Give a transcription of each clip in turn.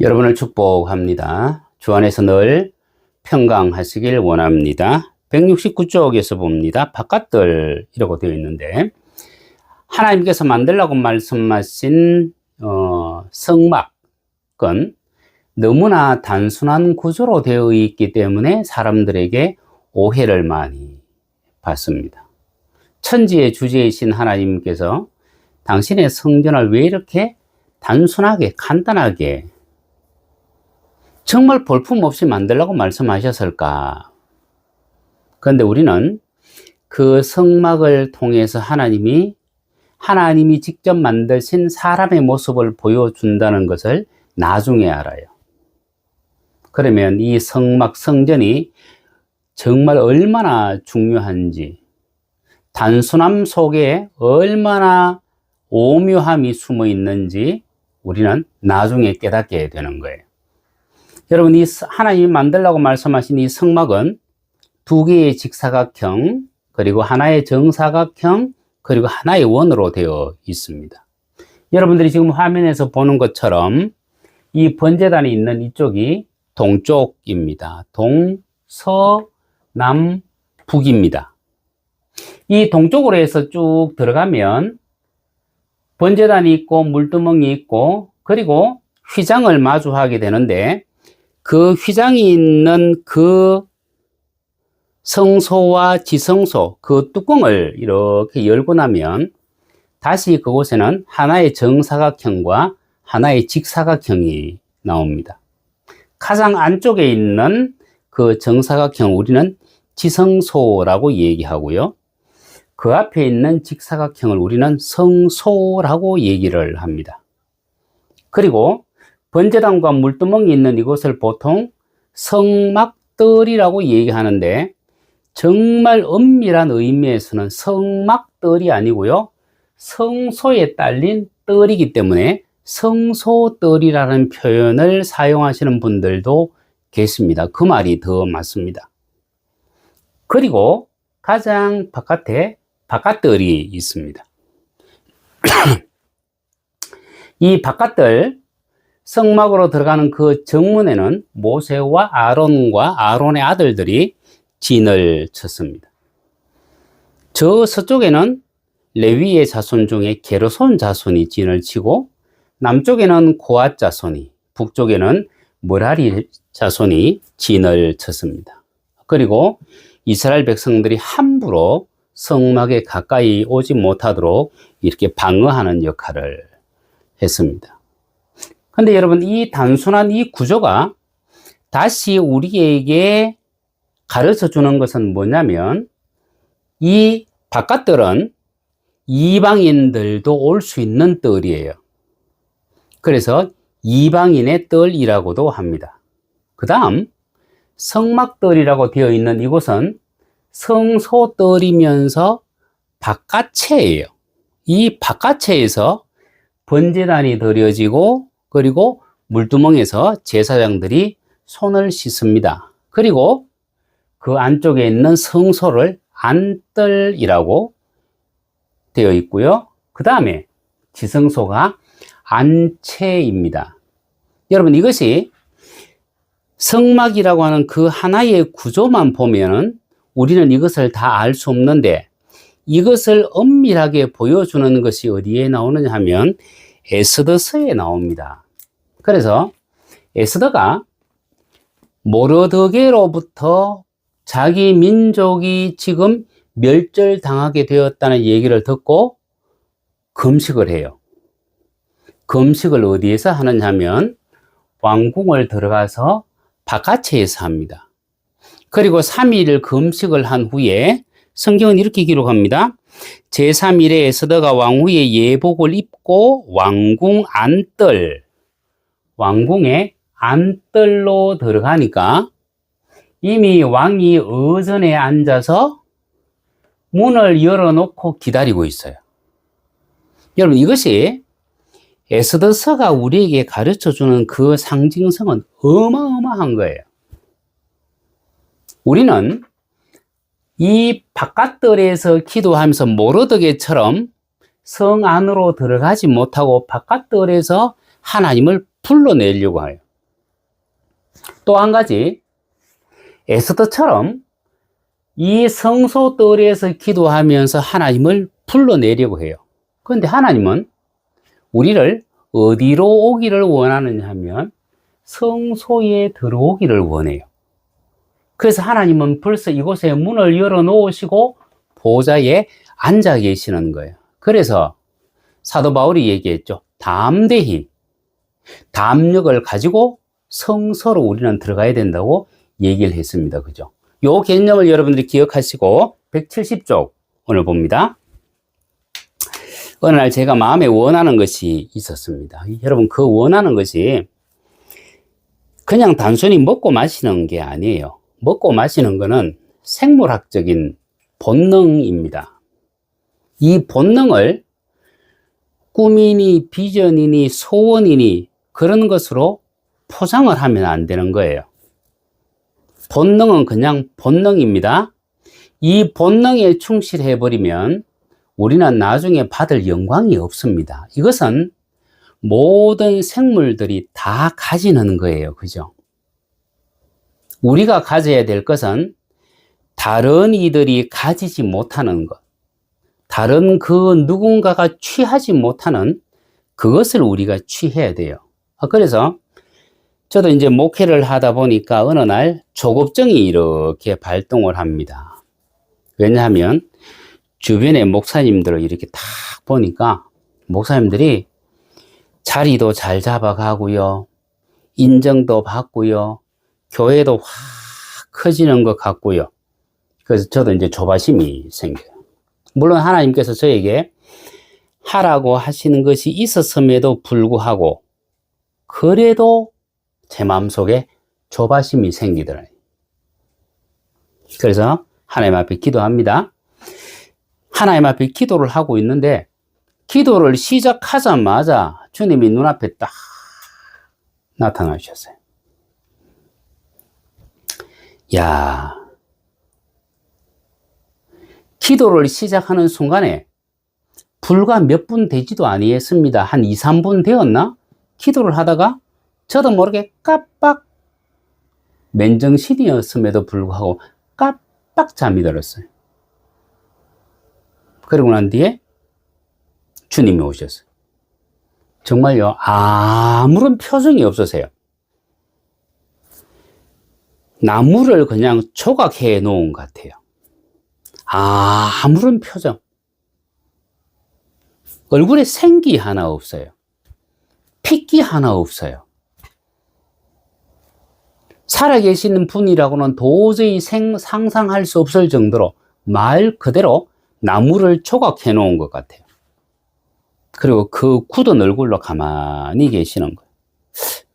여러분을 축복합니다. 주 안에서 늘 평강하시길 원합니다. 169쪽에서 봅니다. 바깥들이라고 되어 있는데, 하나님께서 만들라고 말씀하신 성막은 너무나 단순한 구조로 되어 있기 때문에 사람들에게 오해를 많이 받습니다. 천지의 주제이신 하나님께서 당신의 성전을 왜 이렇게 단순하게 간단하게 정말 볼품없이 만들라고 말씀하셨을까? 그런데 우리는 그 성막을 통해서 하나님이 직접 만드신 사람의 모습을 보여준다는 것을 나중에 알아요. 그러면 이 성막, 성전이 정말 얼마나 중요한지, 단순함 속에 얼마나 오묘함이 숨어 있는지 우리는 나중에 깨닫게 되는 거예요. 여러분, 이 하나님이 만들라고 말씀하신 이 성막은 두 개의 직사각형, 그리고 하나의 정사각형, 그리고 하나의 원으로 되어 있습니다. 여러분들이 지금 화면에서 보는 것처럼 이 번제단이 있는 이쪽이 동쪽입니다. 서, 남, 북입니다. 이 동쪽으로 해서 쭉 들어가면 번제단이 있고 물두멍이 있고 그리고 휘장을 마주하게 되는데, 그 휘장이 있는 그 성소와 지성소, 그 뚜껑을 이렇게 열고 나면 다시 그곳에는 하나의 정사각형과 하나의 직사각형이 나옵니다. 가장 안쪽에 있는 그 정사각형 우리는 지성소라고 얘기하고요. 그 앞에 있는 직사각형을 우리는 성소라고 얘기를 합니다. 그리고 번제단과 물두멍이 있는 이곳을 보통 성막들이라고 얘기하는데, 정말 엄밀한 의미에서는 성막들이 아니고요, 성소에 딸린 뜰이기 때문에 성소뜰이라는 표현을 사용하시는 분들도 계십니다. 그 말이 더 맞습니다. 그리고 가장 바깥에 바깥뜰이 있습니다. 이 바깥뜰, 성막으로 들어가는 그 정문에는 모세와 아론의 아들들이 진을 쳤습니다. 저 서쪽에는 레위의 자손 중에 게르손 자손이 진을 치고, 남쪽에는 고앗 자손이, 북쪽에는 므라리 자손이 진을 쳤습니다. 그리고 이스라엘 백성들이 함부로 성막에 가까이 오지 못하도록 이렇게 방어하는 역할을 했습니다. 근데 여러분, 이 단순한 이 구조가 다시 우리에게 가르쳐 주는 것은 뭐냐면, 이 바깥뜰은 이방인들도 올 수 있는 뜰이에요. 그래서 이방인의 뜰이라고도 합니다. 그 다음 성막뜰이라고 되어 있는 이곳은 성소뜰이면서 바깥채예요. 이 바깥채에서 번제단이 드려지고, 그리고 물두멍에서 제사장들이 손을 씻습니다. 그리고 그 안쪽에 있는 성소를 안뜰이라고 되어 있고요. 그 다음에 지성소가 안채입니다. 여러분, 이것이 성막이라고 하는 그 하나의 구조만 보면은 우리는 이것을 다 알 수 없는데, 이것을 엄밀하게 보여주는 것이 어디에 나오느냐 하면 에스더서에 나옵니다. 그래서 에스더가 모르드게로부터 자기 민족이 지금 멸절당하게 되었다는 얘기를 듣고 금식을 해요. 금식을 어디에서 하느냐 하면 왕궁을 들어가서 바깥채에서 합니다. 그리고 3일 금식을 한 후에 성경은 이렇게 기록합니다. 제3일에 에스더가 왕후의 예복을 입고 왕궁의 안뜰로 들어가니까 이미 왕이 의전에 앉아서 문을 열어놓고 기다리고 있어요. 여러분, 이것이 에스더서가 우리에게 가르쳐주는 그 상징성은 어마어마한 거예요. 우리는 이 바깥뜰에서 기도하면서 모르드게처럼 성 안으로 들어가지 못하고 바깥뜰에서 하나님을 불러내려고 해요. 또 한 가지, 에스더처럼 이 성소뜰에서 기도하면서 하나님을 불러내려고 해요. 그런데 하나님은 우리를 어디로 오기를 원하느냐 하면 성소에 들어오기를 원해요. 그래서 하나님은 벌써 이곳에 문을 열어 놓으시고 보좌에 앉아 계시는 거예요. 그래서 사도 바울이 얘기했죠. 담대히 담력을 가지고 성소로 우리는 들어가야 된다고 얘기를 했습니다. 그죠? 요 개념을 여러분들이 기억하시고 170쪽 오늘 봅니다. 어느 날 제가 마음에 원하는 것이 있었습니다. 여러분, 그 원하는 것이 그냥 단순히 먹고 마시는 게 아니에요. 먹고 마시는 거는 생물학적인 본능입니다. 이 본능을 꿈이니 비전이니 소원이니 그런 것으로 포장을 하면 안 되는 거예요. 본능은 그냥 본능입니다. 이 본능에 충실해버리면 우리는 나중에 받을 영광이 없습니다. 이것은 모든 생물들이 다 가지는 거예요. 그죠? 우리가 가져야 될 것은 다른 이들이 가지지 못하는 것, 다른 그 누군가가 취하지 못하는 그것을 우리가 취해야 돼요. 그래서 저도 이제 목회를 하다 보니까 어느 날 조급증이 이렇게 발동을 합니다. 왜냐하면 주변에 목사님들을 이렇게 딱 보니까 목사님들이 자리도 잘 잡아가고요, 인정도 받고요, 교회도 확 커지는 것 같고요. 그래서 저도 이제 조바심이 생겨요. 물론 하나님께서 저에게 하라고 하시는 것이 있었음에도 불구하고 그래도 제 마음속에 조바심이 생기더라고요. 그래서 하나님 앞에 기도합니다. 하나님 앞에 기도를 하고 있는데 기도를 시작하자마자 주님이 눈앞에 딱 나타나셨어요. 야, 기도를 시작하는 순간에 불과 몇 분 되지도 아니했습니다. 한 2, 3분 되었나? 기도를 하다가 저도 모르게 깜빡, 맨정신이었음에도 불구하고 깜빡 잠이 들었어요. 그러고 난 뒤에 주님이 오셨어요. 정말요, 아무런 표정이 없으세요. 나무를 그냥 조각해 놓은 것 같아요. 아무런 표정. 얼굴에 생기 하나 없어요. 핏기 하나 없어요. 살아계시는 분이라고는 도저히 상상할 수 없을 정도로 말 그대로 나무를 조각해 놓은 것 같아요. 그리고 그 굳은 얼굴로 가만히 계시는 거예요.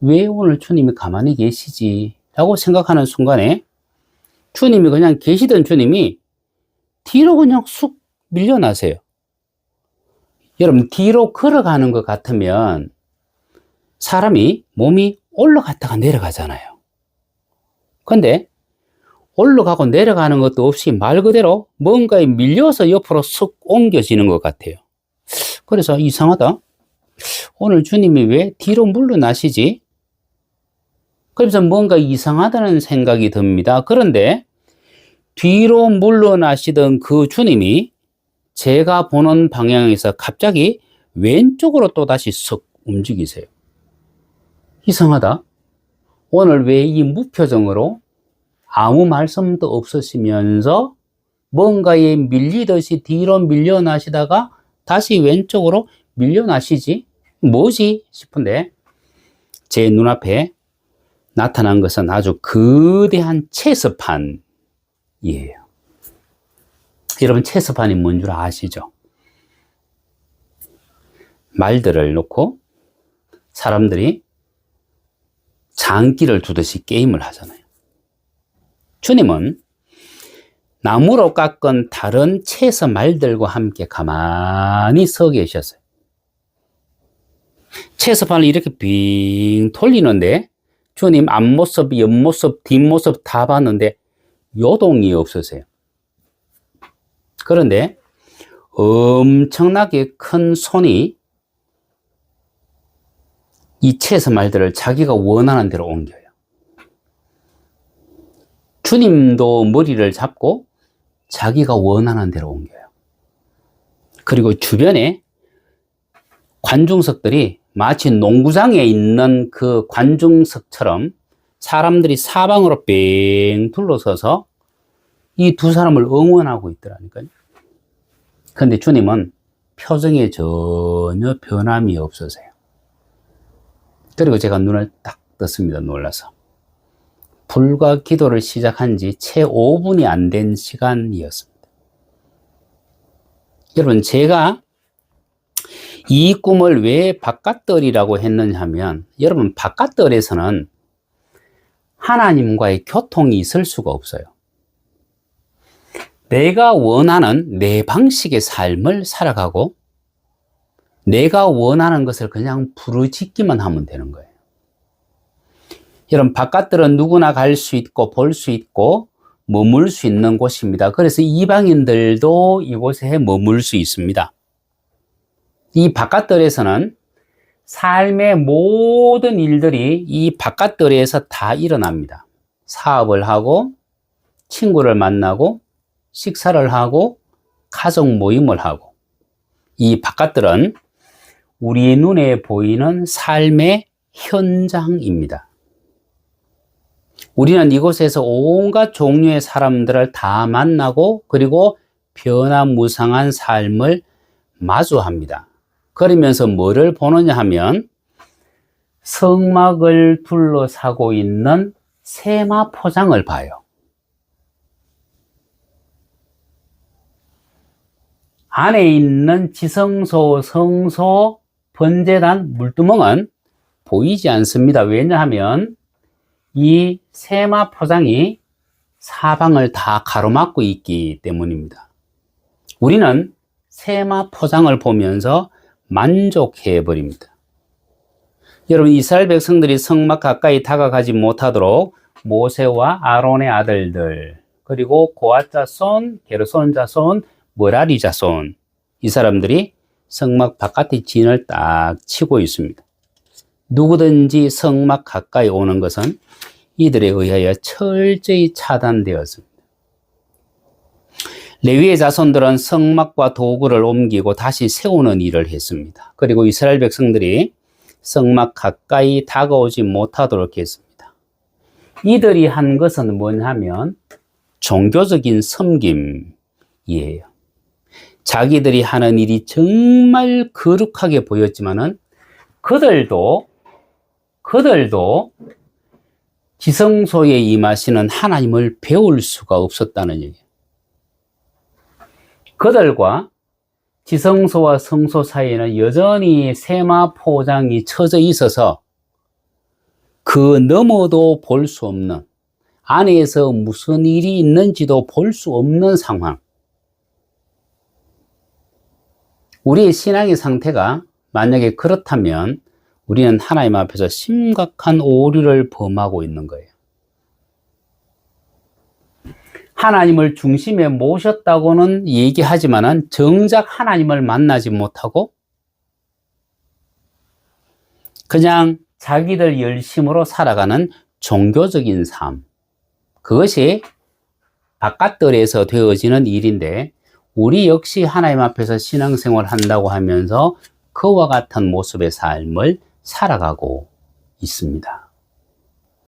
왜 오늘 주님이 가만히 계시지? 라고 생각하는 순간에 주님이 그냥 계시던 주님이 뒤로 그냥 쑥 밀려나세요. 여러분, 뒤로 걸어가는 것 같으면 사람이 몸이 올라갔다가 내려가잖아요. 근데 올라가고 내려가는 것도 없이 말 그대로 뭔가에 밀려서 옆으로 쑥 옮겨지는 것 같아요. 그래서 이상하다. 오늘 주님이 왜 뒤로 물러나시지? 그래서 뭔가 이상하다는 생각이 듭니다. 그런데 뒤로 물러나시던 그 주님이 제가 보는 방향에서 갑자기 왼쪽으로 또다시 쓱 움직이세요. 이상하다. 오늘 왜 이 무표정으로 아무 말씀도 없으시면서 뭔가에 밀리듯이 뒤로 밀려나시다가 다시 왼쪽으로 밀려나시지? 뭐지? 싶은데 제 눈앞에 나타난 것은 아주 거대한 체스판이에요. 여러분, 체스판이 뭔 줄 아시죠? 말들을 놓고 사람들이 장기를 두듯이 게임을 하잖아요. 주님은 나무로 깎은 다른 채서 말들과 함께 가만히 서 계셨어요. 채서판을 이렇게 빙 돌리는데 주님 앞모습, 옆모습, 뒷모습 다 봤는데 요동이 없으세요. 그런데 엄청나게 큰 손이 이 채서 말들을 자기가 원하는 대로 옮겨요. 주님도 머리를 잡고 자기가 원하는 대로 옮겨요. 그리고 주변에 관중석들이 마치 농구장에 있는 그 관중석처럼 사람들이 사방으로 뺑 둘러서서 이 두 사람을 응원하고 있더라니까요. 그런데 주님은 표정에 전혀 변함이 없으세요. 그리고 제가 눈을 딱 떴습니다. 놀라서. 불과 기도를 시작한 지 채 5분이 안 된 시간이었습니다. 여러분, 제가 이 꿈을 왜 바깥들이라고 했느냐 하면, 여러분, 바깥들에서는 하나님과의 교통이 있을 수가 없어요. 내가 원하는 내 방식의 삶을 살아가고 내가 원하는 것을 그냥 부르짖기만 하면 되는 거예요. 여러분, 바깥들은 누구나 갈 수 있고 볼 수 있고 머물 수 있는 곳입니다. 그래서 이방인들도 이곳에 머물 수 있습니다. 이 바깥들에서는 삶의 모든 일들이 이 바깥들에서 다 일어납니다. 사업을 하고 친구를 만나고 식사를 하고 가족 모임을 하고, 이 바깥들은 우리 눈에 보이는 삶의 현장입니다. 우리는 이곳에서 온갖 종류의 사람들을 다 만나고 그리고 변화무쌍한 삶을 마주합니다. 그러면서 뭐를 보느냐 하면 성막을 둘러싸고 있는 세마포장을 봐요. 안에 있는 지성소, 성소, 번제단, 물두멍은 보이지 않습니다. 왜냐하면 이 세마포장이 사방을 다 가로막고 있기 때문입니다. 우리는 세마포장을 보면서 만족해 버립니다. 여러분, 이스라엘 백성들이 성막 가까이 다가가지 못하도록 모세와 아론의 아들들, 그리고 고앗 자손, 게르손 자손, 머라리 자손, 이 사람들이 성막 바깥의 진을 딱 치고 있습니다. 누구든지 성막 가까이 오는 것은 이들에 의하여 철저히 차단되었습니다. 레위의 자손들은 성막과 도구를 옮기고 다시 세우는 일을 했습니다. 그리고 이스라엘 백성들이 성막 가까이 다가오지 못하도록 했습니다. 이들이 한 것은 뭐냐면 종교적인 섬김이에요. 자기들이 하는 일이 정말 거룩하게 보였지만은 그들도 지성소에 임하시는 하나님을 배울 수가 없었다는 얘기예요. 그들과 지성소와 성소 사이에는 여전히 세마포장이 쳐져 있어서 그 너머도 볼 수 없는, 안에서 무슨 일이 있는지도 볼 수 없는 상황. 우리의 신앙의 상태가 만약에 그렇다면 우리는 하나님 앞에서 심각한 오류를 범하고 있는 거예요. 하나님을 중심에 모셨다고는 얘기하지만은 정작 하나님을 만나지 못하고 그냥 자기들 열심으로 살아가는 종교적인 삶, 그것이 바깥들에서 되어지는 일인데, 우리 역시 하나님 앞에서 신앙생활을 한다고 하면서 그와 같은 모습의 삶을 살아가고 있습니다.